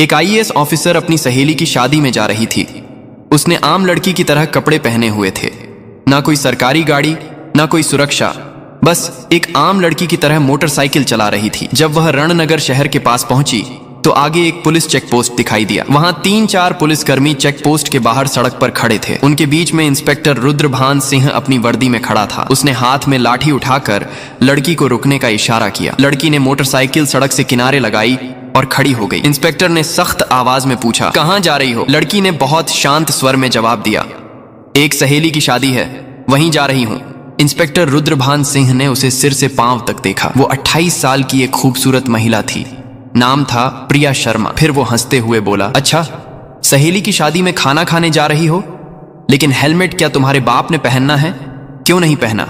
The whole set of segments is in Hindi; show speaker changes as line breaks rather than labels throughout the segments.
एक आईएएस ऑफिसर अपनी सहेली की शादी में जा रही थी। उसने आम लड़की की तरह कपड़े पहने हुए थे, ना कोई सरकारी गाड़ी ना कोई सुरक्षा, बस एक आम लड़की की तरह मोटरसाइकिल चला रही थी। जब वह रणनगर शहर के पास पहुंची तो आगे एक पुलिस चेक पोस्ट दिखाई दिया। वहां 3-4 पुलिसकर्मी चेक पोस्ट के बाहर सड़क पर खड़े थे। उनके बीच में इंस्पेक्टर रुद्रभान सिंह अपनी वर्दी में खड़ा था। उसने हाथ में लाठी उठाकर लड़की को रुकने का इशारा किया। लड़की ने मोटरसाइकिल सड़क से किनारे लगाई और खड़ी हो गई। इंस्पेक्टर ने सख्त आवाज में पूछा, कहां जा रही हो? लड़की ने बहुत शांत स्वर में जवाब दिया, एक सहेली की शादी है, वहीं जा रही हूं। इंस्पेक्टर रुद्रभान सिंह ने उसे सिर से पांव तक देखा। वो 28 साल की एक खूबसूरत महिला थी। नाम था प्रिया शर्मा। फिर वो हंसते हुए बोला, अच्छा, सहेली की शादी में खाना खाने जा रही हो, लेकिन हेलमेट क्या तुम्हारे बाप ने पहनना है? क्यों नहीं पहना?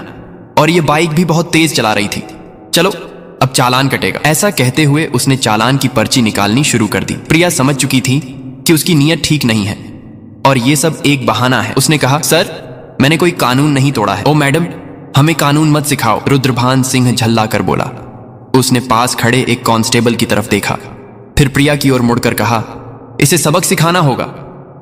और ये बाइक भी बहुत तेज चला रही थी। चलो अब चालान कटेगा। ऐसा कहते हुए उसने चालान की पर्ची निकालनी शुरू कर दी। प्रिया समझ चुकी थी कि उसकी नीयत ठीक नहीं है और ये सब एक बहाना है। उसने कहा, सर, मैंने कोई कानून नहीं तोड़ा है। ओ मैडम, हमें कानून मत सिखाओ, रुद्रभान सिंह झल्ला कर बोला। उसने पास खड़े एक कांस्टेबल की तरफ देखा, फिर प्रिया की ओर मुड़कर कहा, इसे सबक सिखाना होगा।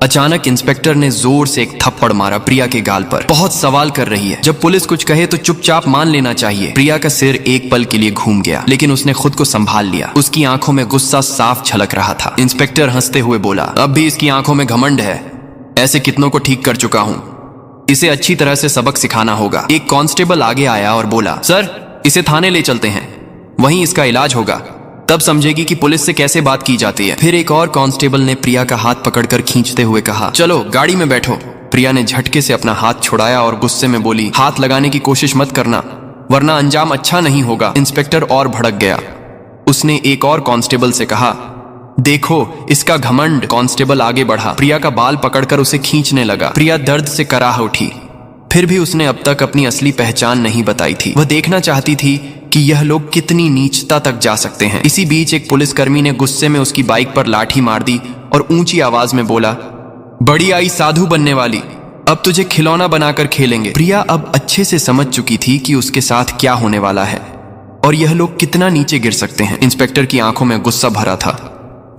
अचानक इंस्पेक्टर ने जोर से एक थप्पड़ मारा प्रिया के गाल पर। बहुत सवाल कर रही है, जब पुलिस कुछ कहे तो चुपचाप मान लेना चाहिए। प्रिया का सिर एक पल के लिए घूम गया, लेकिन उसने खुद को संभाल लिया। उसकी आंखों में गुस्सा साफ झलक रहा था। इंस्पेक्टर हंसते हुए बोला, अब भी इसकी आंखों में घमंड है। ऐसे कितनों को ठीक कर चुका हूं, इसे अच्छी तरह से सबक सिखाना होगा। एक कांस्टेबल आगे आया और बोला, सर, इसे थाने ले चलते हैं, वहीं इसका इलाज होगा, तब समझेगी कि पुलिस से कैसे बात की जाती है। फिर एक और कांस्टेबल ने प्रिया का हाथ पकड़कर खींचते हुए कहा, चलो गाड़ी में बैठो। प्रिया ने झटके से अपना हाथ छुड़ाया और गुस्से में बोली, हाथ लगाने की कोशिश मत करना, वरना अंजाम अच्छा नहीं होगा। इंस्पेक्टर और भड़क गया। उसने एक और कांस्टेबल से कहा, देखो इसका घमंड। कांस्टेबल आगे बढ़ा, प्रिया का बाल पकड़कर उसे खींचने लगा। प्रिया दर्द से कराह उठी। फिर भी उसने अब तक अपनी असली पहचान नहीं बताई थी। वह देखना चाहती थी कि यह लोग कितनी नीचता तक जा सकते हैं। इसी बीच एक पुलिसकर्मी ने गुस्से में उसकी बाइक पर लाठी मार दी और ऊंची आवाज में बोला, बड़ी आई साधु बनने वाली, अब तुझे खिलौना बनाकर खेलेंगे। प्रिया अब अच्छे से समझ चुकी थी कि उसके साथ क्या होने वाला है और यह लोग कितना नीचे गिर सकते हैं। इंस्पेक्टर की आंखों में गुस्सा भरा था।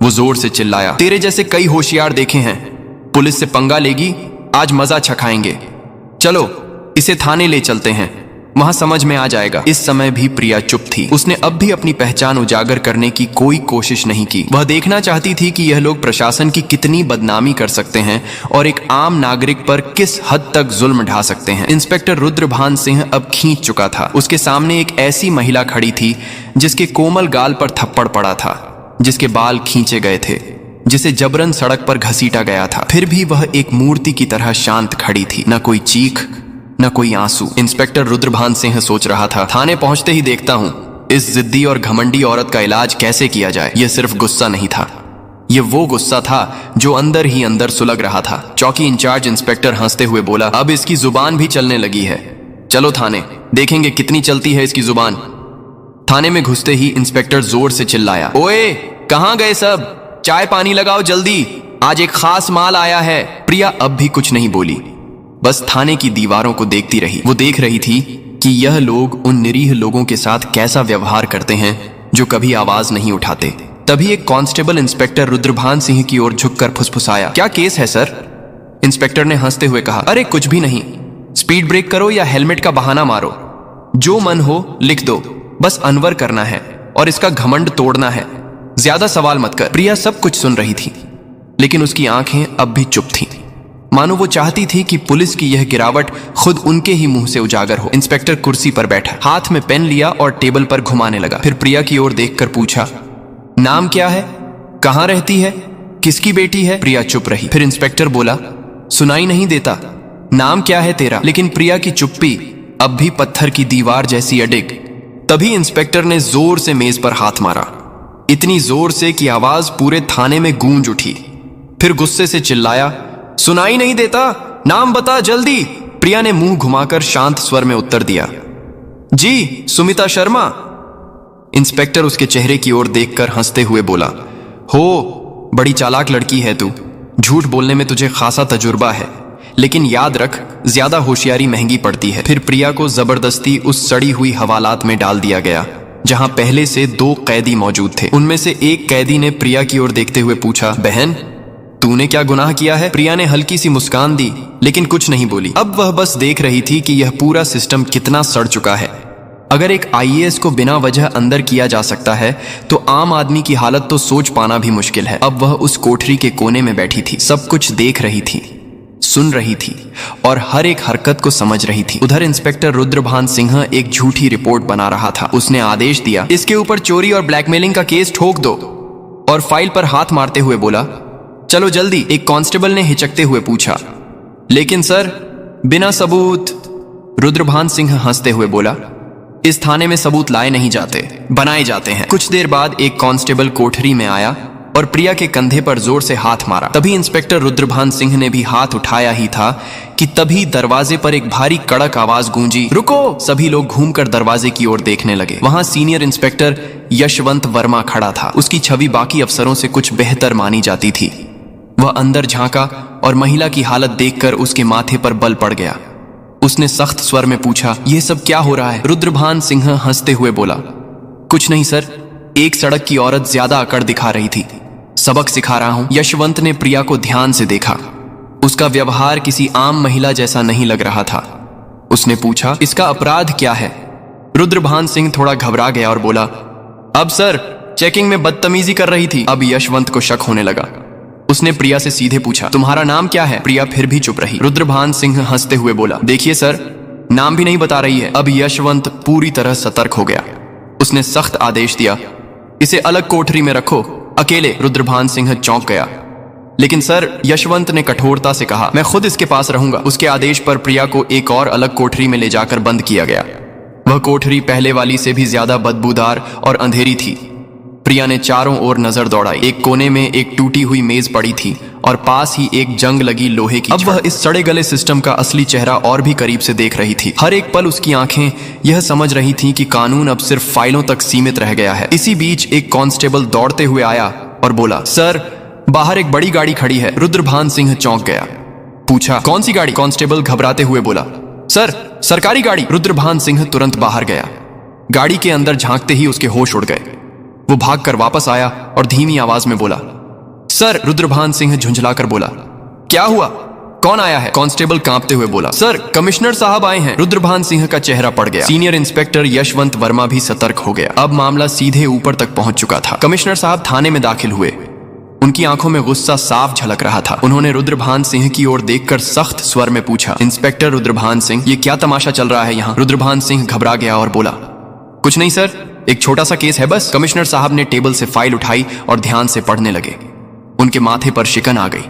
वो जोर से चिल्लाया, तेरे जैसे कई होशियार देखे हैं, पुलिस से पंगा लेगी, आज मजा छकाएंगे। चलो इसे थाने ले चलते हैं, वहां समझ में आ जाएगा। इस समय भी प्रिया चुप थी। उसने अब भी अपनी पहचान उजागर करने की कोई कोशिश नहीं की। वह देखना चाहती थी कि यह लोग प्रशासन की कितनी बदनामी कर सकते हैं और एक आम नागरिक पर किस हद तक जुल्म ढा सकते हैं। इंस्पेक्टर रुद्रभान सिंह अब खींच चुका था। उसके सामने एक ऐसी महिला खड़ी थी जिसके कोमल गाल पर थप्पड़ पड़ा था, जिसके बाल खींचे गए थे, जिसे जबरन सड़क पर घसीटा गया था। फिर भी वह एक मूर्ति की तरह शांत खड़ी थी, न कोई चीख न कोई आंसू। इंस्पेक्टर रुद्रभान सिंह सोच रहा था, थाने पहुंचते ही देखता हूं इस जिद्दी और घमंडी औरत का इलाज कैसे किया जाए। यह सिर्फ गुस्सा नहीं था, यह वो गुस्सा था जो अंदर ही अंदर सुलग रहा था। चौकी इंचार्ज इंस्पेक्टर हंसते हुए बोला, अब इसकी जुबान भी चलने लगी है, चलो थाने, देखेंगे कितनी चलती है इसकी जुबान। थाने में घुसते ही इंस्पेक्टर जोर से चिल्लाया, ओए कहां गए सब, चाय पानी लगाओ जल्दी, आज एक खास माल आया है। प्रिया अब भी कुछ नहीं बोली, बस थाने की दीवारों को देखती रही। वो देख रही थी कि यह लोग उन निरीह लोगों के साथ कैसा व्यवहार करते हैं जो कभी आवाज नहीं उठाते। तभी एक कांस्टेबल इंस्पेक्टर रुद्रभान सिंह की ओर झुककर फुसफुसाया, क्या केस है सर? इंस्पेक्टर ने हंसते हुए कहा, अरे कुछ भी नहीं, स्पीड ब्रेक करो या हेलमेट का बहाना मारो, जो मन हो लिख दो, बस अनवर करना है और इसका घमंड तोड़ना है, ज्यादा सवाल मत कर। प्रिया सब कुछ सुन रही थी, लेकिन उसकी आंखें अब भी चुप थीं, मानो वो चाहती थी कि पुलिस की यह गिरावट खुद उनके ही मुंह से उजागर हो। इंस्पेक्टर कुर्सी पर बैठा, हाथ में पेन लिया और टेबल पर घुमाने लगा। फिर प्रिया की ओर देखकर पूछा, नाम क्या है, कहां रहती है, किसकी बेटी है? प्रिया चुप रही। फिर इंस्पेक्टर बोला, सुनाई नहीं देता, नाम क्या है तेरा? लेकिन प्रिया की चुप्पी अब भी पत्थर की दीवार जैसी अडिग। तभी इंस्पेक्टर ने जोर से मेज पर हाथ मारा, इतनी जोर से कि आवाज पूरे थाने में गूंज उठी। फिर गुस्से से चिल्लाया, सुनाई नहीं देता, नाम बता जल्दी। प्रिया ने मुंह घुमाकर शांत स्वर में उत्तर दिया, जी सुमिता शर्मा। इंस्पेक्टर उसके चेहरे की ओर देखकर हंसते हुए बोला, हो बड़ी चालाक लड़की है तू, झूठ बोलने में तुझे खासा तजुर्बा है, लेकिन याद रख ज्यादा होशियारी महंगी पड़ती है। फिर प्रिया को जबरदस्ती उस सड़ी हुई हवालात में डाल दिया गया जहां पहले से 2 कैदी मौजूद थे। उनमें से एक कैदी ने प्रिया की ओर देखते हुए पूछा, बहन तूने क्या गुनाह किया है? प्रिया ने हल्की सी मुस्कान दी लेकिन कुछ नहीं बोली। अब वह बस देख रही थी कि यह पूरा सिस्टम कितना सड़ चुका है। अगर एक आईएएस को बिना वजह अंदर किया जा सकता है तो आम आदमी की हालत तो सोच पाना भी मुश्किल है। अब वह उस कोठरी के कोने में बैठी थी, सब कुछ देख रही थी, सुन रही थी और हर एक हरकत को समझ रही थी। उधर इंस्पेक्टर रुद्रभान सिंह एक झूठी रिपोर्ट बना रहा था। उसने आदेश दिया, इसके ऊपर चोरी और ब्लैकमेलिंग का केस ठोक दो, और फाइल पर हाथ मारते हुए बोला, चलो जल्दी। एक कांस्टेबल ने हिचकते हुए पूछा, लेकिन सर बिना सबूत? रुद्रभान सिंह हंसते हुए बोला, इस थाने में सबूत लाए नहीं जाते, बनाए जाते हैं। कुछ देर बाद एक कांस्टेबल कोठरी में आया और प्रिया के कंधे पर जोर से हाथ मारा। तभी इंस्पेक्टर रुद्रभान सिंह ने भी हाथ उठाया ही था कि तभी दरवाजे पर एक भारी कड़क आवाज गूंजी, रुको! सभी लोग घूमकर दरवाजे की ओर देखने लगे। वहां सीनियर इंस्पेक्टर यशवंत वर्मा खड़ा था। उसकी छवि बाकी अफसरों से कुछ बेहतर मानी जाती थी। वह अंदर झांका और महिला की हालत देखकर उसके माथे पर बल पड़ गया। उसने सख्त स्वर में पूछा, यह सब क्या हो रहा है? रुद्रभान सिंह हंसते हुए बोला, कुछ नहीं सर, एक सड़क की औरत ज्यादा अकड़ दिखा रही थी, सबक सिखा रहा हूं। यशवंत ने प्रिया को ध्यान से देखा। उसका व्यवहार किसी आम महिला जैसा नहीं लग रहा था। उसने पूछा, इसका अपराध क्या है? रुद्रभान सिंह थोड़ा घबरा गया और बोला, अब सर चेकिंग में बदतमीजी कर रही थी। अब यशवंत को शक होने लगा। उसने प्रिया से सीधे पूछा, तुम्हारा नाम क्या है? प्रिया फिर भी चुप रही। रुद्रभान सिंह हंसते हुए बोला, देखिए सर, नाम भी नहीं बता रही है। अब यशवंत पूरी तरह सतर्क हो गया। उसने सख्त आदेश दिया, इसे अलग कोठरी में रखो, अकेले। रुद्रभान सिंह चौंक गया। लेकिन सर, यशवंत ने कठोरता से कहा, मैं खुद इसके पास रहूंगा। उसके आदेश पर प्रिया को एक और अलग कोठरी में ले जाकर बंद किया गया। वह कोठरी पहले वाली से भी ज्यादा बदबूदार और अंधेरी थी। प्रिया ने चारों ओर नजर दौड़ाई। एक कोने में एक टूटी हुई मेज पड़ी थी और पास ही एक जंग लगी लोहे की। अब वह इस सड़े गले सिस्टम का असली चेहरा और भी करीब से देख रही थी। हर एक पल उसकी आंखें यह समझ रही थीं कि कानून अब सिर्फ फाइलों तक सीमित रह गया है। इसी बीच एक कांस्टेबल दौड़ते हुए आया और बोला, सर बाहर एक बड़ी गाड़ी खड़ी है। रुद्रभान सिंह चौंक गया। पूछा, कौन सी गाड़ी? कांस्टेबल घबराते हुए बोला, सर सरकारी गाड़ी। रुद्रभान सिंह तुरंत बाहर गया। गाड़ी के अंदर झांकते ही उसके होश उड़ गए। वो भागकर वापस आया और धीमी आवाज में बोला, सर। रुद्रभान सिंह झुंझलाकर बोला, क्या हुआ? कौन आया है? कांस्टेबल कांपते हुए बोला, सर कमिश्नर साहब आए हैं। रुद्रभान सिंह का चेहरा पड़ गया। सीनियर इंस्पेक्टर यशवंत वर्मा भी सतर्क हो गया। अब मामला सीधे ऊपर तक पहुंच चुका था। कमिश्नर साहब थाने में दाखिल हुए। उनकी आंखों में गुस्सा साफ झलक रहा था। उन्होंने रुद्रभान सिंह की ओर देखकर सख्त स्वर में पूछा, इंस्पेक्टर रुद्रभान सिंह, ये क्या तमाशा चल रहा है यहाँ? रुद्रभान सिंह घबरा गया और बोला, कुछ नहीं सर, एक छोटा सा केस है बस। कमिश्नर साहब ने टेबल से फाइल उठाई और ध्यान से पढ़ने लगे। उनके माथे पर शिकन आ गई।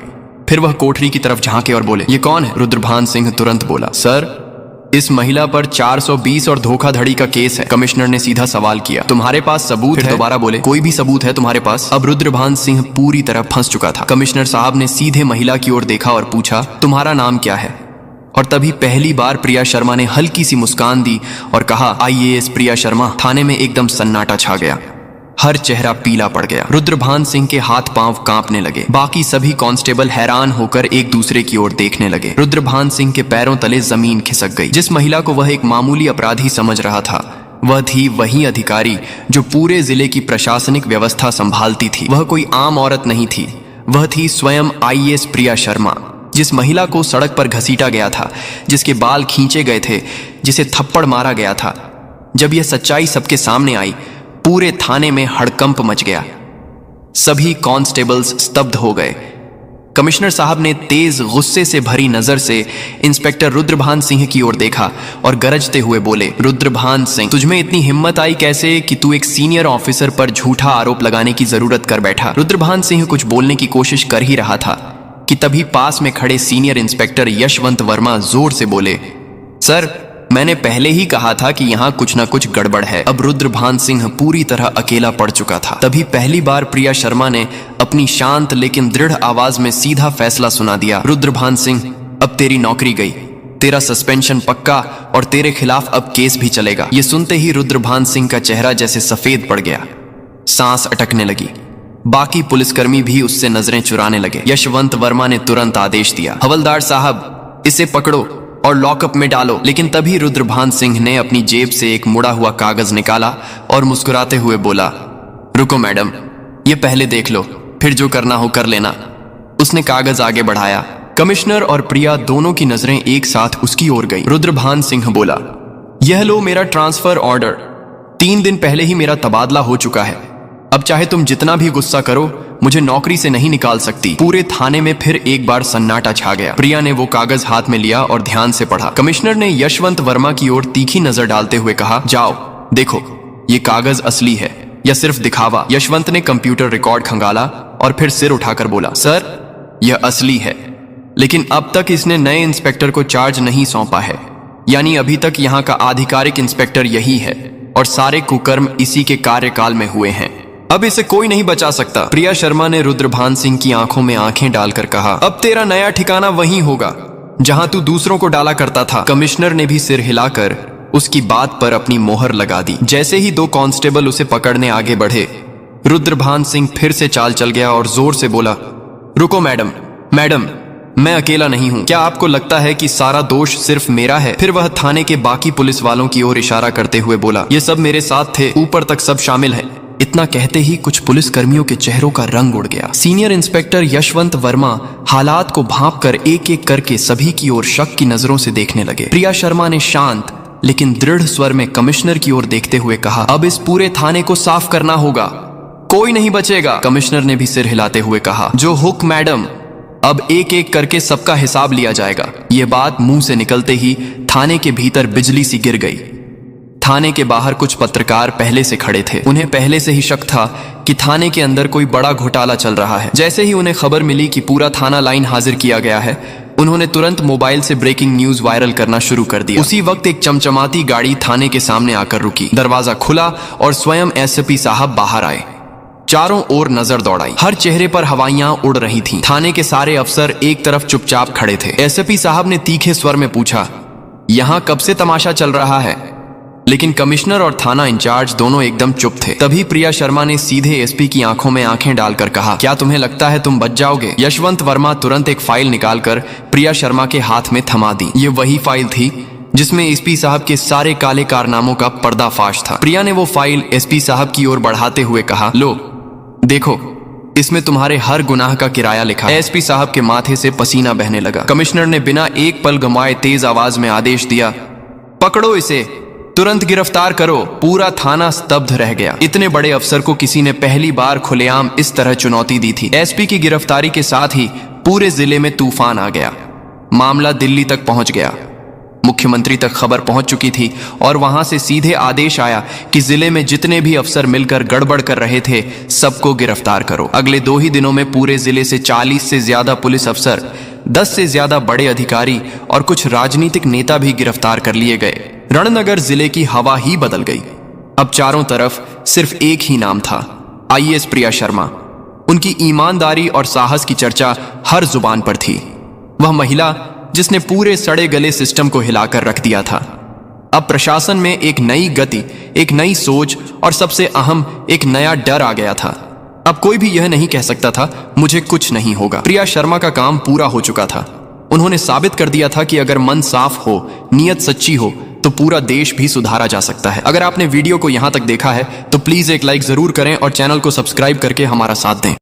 फिर वह कोठरी की तरफ झांके और बोले, ये कौन है? रुद्रभान सिंह तुरंत बोला, सर इस महिला पर 420 और धोखाधड़ी का केस है। कमिश्नर ने सीधा सवाल किया, तुम्हारे पास सबूत है? दोबारा बोले, कोई भी सबूत है तुम्हारे पास? अब रुद्रभान सिंह पूरी तरह फंस चुका था। कमिश्नर साहब ने सीधे महिला की ओर देखा और पूछा, तुम्हारा नाम क्या है? और तभी पहली बार प्रिया शर्मा ने हल्की सी मुस्कान दी और कहा, आईएएस प्रिया शर्मा। थाने में एकदम सन्नाटा छा गया। हर चेहरा पीला पड़ गया। रुद्रभान सिंह के हाथ पांव कांपने लगे। बाकी सभी कांस्टेबल हैरान होकर एक दूसरे की ओर देखने लगे। रुद्रभान सिंह के पैरों तले जमीन खिसक गई। जिस महिला को वह एक मामूली अपराधी समझ रहा था, वह थी वही अधिकारी जो पूरे जिले की प्रशासनिक व्यवस्था संभालती थी। वह कोई आम औरत नहीं थी, वह थी स्वयं आईएएस प्रिया शर्मा। जिस महिला को सड़क पर घसीटा गया था, जिसके बाल खींचे गए थे, जिसे थप्पड़ मारा गया था, जब यह सच्चाई सबके सामने आई, पूरे थाने में हड़कंप मच गया। सभी कांस्टेबल्स स्तब्ध हो गए। कमिश्नर साहब ने तेज गुस्से से भरी नजर से इंस्पेक्टर रुद्रभान सिंह की ओर देखा और गरजते हुए बोले, रुद्रभान सिंह, तुझमें इतनी हिम्मत आई कैसे कि तू एक सीनियर ऑफिसर पर झूठा आरोप लगाने की जरूरत कर बैठा? रुद्रभान सिंह कुछ बोलने की कोशिश कर ही रहा था कि तभी पास में खड़े सीनियर इंस्पेक्टर यशवंत वर्मा जोर से बोले, सर मैंने पहले ही कहा था कि यहाँ कुछ ना कुछ गड़बड़ है। अब रुद्रभान सिंह पूरी तरह अकेला पड़ चुका था। तभी पहली बार प्रिया शर्मा ने अपनी शांत लेकिन दृढ़ आवाज में सीधा फैसला सुना दिया, रुद्रभान सिंह, अब तेरी नौकरी गई, तेरा सस्पेंशन पक्का और तेरे खिलाफ अब केस भी चलेगा। ये सुनते ही रुद्रभान सिंह का चेहरा जैसे सफेद पड़ गया, सांस अटकने लगी। बाकी पुलिसकर्मी भी उससे नजरें चुराने लगे। यशवंत वर्मा ने तुरंत आदेश दिया, हवलदार साहब इसे पकड़ो। और लॉकअप में डालो। लेकिन तभी रुद्रभान सिंह ने अपनी जेब से एक मुड़ा हुआ कागज निकाला और मुस्कुराते हुए बोला, रुको मैडम, ये पहले देख लो, फिर जो करना हो कर लेना। उसने कागज आगे बढ़ाया। कमिश्नर और प्रिया दोनों की नजरें एक साथ उसकी ओर गई। रुद्रभान सिंह बोला, यह लो मेरा ट्रांसफर ऑर्डर। 3 दिन पहले ही मेरा तबादला हो चुका है। अब चाहे तुम जितना भी गुस्सा करो, मुझे नौकरी से नहीं निकाल सकती। पूरे थाने में फिर एक बार सन्नाटा छा गया। प्रिया ने वो कागज हाथ में लिया और ध्यान से पढ़ा। कमिश्नर ने यशवंत वर्मा की ओर तीखी नजर डालते हुए कहा, जाओ देखो ये कागज असली है या सिर्फ दिखावा। यशवंत ने कंप्यूटर रिकॉर्ड खंगाला और फिर सिर उठाकर बोला, सर यह असली है, लेकिन अब तक इसने नए इंस्पेक्टर को चार्ज नहीं सौंपा है। यानी अभी तक यहाँ का आधिकारिक इंस्पेक्टर यही है और सारे कुकर्म इसी के कार्यकाल में हुए हैं। अब इसे कोई नहीं बचा सकता। प्रिया शर्मा ने रुद्रभान सिंह की आंखों में आंखें डालकर कहा, अब तेरा नया ठिकाना वहीं होगा जहां तू दूसरों को डाला करता था। कमिश्नर ने भी सिर हिलाकर उसकी बात पर अपनी मोहर लगा दी। जैसे ही 2 कांस्टेबल उसे पकड़ने आगे बढ़े, रुद्रभान सिंह फिर से चाल चल गया और जोर से बोला, रुको मैडम, मैडम मैं अकेला नहीं हूं। क्या आपको लगता है कि सारा दोष सिर्फ मेरा है? फिर वह थाने के बाकी पुलिस वालों की ओर इशारा करते हुए बोला, ये सब मेरे साथ थे, ऊपर तक सब शामिल है। इतना कहते ही कुछ पुलिस कर्मियों के चेहरों का रंग उड़ गया। सीनियर इंस्पेक्टर यशवंत वर्मा हालात को भांपकर एक एक करके सभी की ओर शक की नजरों से देखने लगे। प्रिया शर्मा ने शांत लेकिन दृढ़ स्वर में कमिश्नर की ओर देखते हुए कहा, अब इस पूरे थाने को साफ करना होगा, कोई नहीं बचेगा। कमिश्नर ने भी सिर हिलाते हुए कहा, जो हुक्म मैडम, अब एक एक करके सबका हिसाब लिया जाएगा। ये बात मुंह से निकलते ही थाने के भीतर बिजली सी गिर गई। थाने के बाहर कुछ पत्रकार पहले से खड़े थे। उन्हें पहले से ही शक था कि थाने के अंदर कोई बड़ा घोटाला चल रहा है। जैसे ही उन्हें खबर मिली कि पूरा थाना लाइन हाजिर किया गया है, उन्होंने तुरंत मोबाइल से ब्रेकिंग न्यूज वायरल करना शुरू कर दिया। उसी वक्त एक चमचमाती गाड़ी थाने के सामने आकर रुकी। दरवाजा खुला और स्वयं एसपी साहब बाहर आए। चारों ओर नजर दौड़ाई। हर चेहरे पर हवाइयां उड़ रही थीं। थाने के सारे अफसर एक तरफ चुपचाप खड़े थे। एसपी साहब ने तीखे स्वर में पूछा, यहां कब से तमाशा चल रहा है? लेकिन कमिश्नर और थाना इंचार्ज दोनों एकदम चुप थे। तभी प्रिया शर्मा ने सीधे एसपी की आंखों में आंखें डालकर कहा, क्या तुम्हें लगता है तुम बच जाओगे? यशवंत वर्मा तुरंत एक फाइल निकालकर प्रिया शर्मा के हाथ में थमा दी। ये वही फाइल थी जिसमें एसपी साहब के सारे काले कारनामों का पर्दाफाश था। प्रिया ने वो फाइल एसपी साहब की ओर बढ़ाते हुए कहा, लो देखो, इसमें तुम्हारे हर गुनाह का किराया लिखा है। एसपी साहब के माथे से पसीना बहने लगा। कमिश्नर ने बिना एक पल गंवाए तेज आवाज में आदेश दिया, पकड़ो इसे, तुरंत गिरफ्तार करो। पूरा थाना स्तब्ध रह गया। इतने बड़े अफसर को किसी ने पहली बार खुलेआम इस तरह चुनौती दी थी। एसपी की गिरफ्तारी के साथ ही पूरे जिले में तूफान आ गया। मामला दिल्ली तक पहुंच गया। मुख्यमंत्री तक खबर पहुंच चुकी थी और वहां से सीधे आदेश आया कि जिले में जितने भी अफसर मिलकर गड़बड़ कर रहे थे सबको गिरफ्तार करो। अगले 2 ही दिनों में पूरे जिले से 40 से ज्यादा पुलिस अफसर, 10 से ज्यादा बड़े अधिकारी और कुछ राजनीतिक नेता भी गिरफ्तार कर लिए गए। रणनगर जिले की हवा ही बदल गई। अब चारों तरफ सिर्फ एक ही नाम था, आईएएस प्रिया शर्मा। उनकी ईमानदारी और साहस की चर्चा हर जुबान पर थी। वह महिला जिसने पूरे सड़े गले सिस्टम को हिलाकर रख दिया था। अब प्रशासन में एक नई गति, एक नई सोच और सबसे अहम एक नया डर आ गया था। अब कोई भी यह नहीं कह सकता था मुझे कुछ नहीं होगा। प्रिया शर्मा का काम पूरा हो चुका था। उन्होंने साबित कर दिया था कि अगर मन साफ हो, नीयत सच्ची हो तो पूरा देश भी सुधारा जा सकता है। अगर आपने वीडियो को यहां तक देखा है तो प्लीज एक लाइक जरूर करें और चैनल को सब्सक्राइब करके हमारा साथ दें।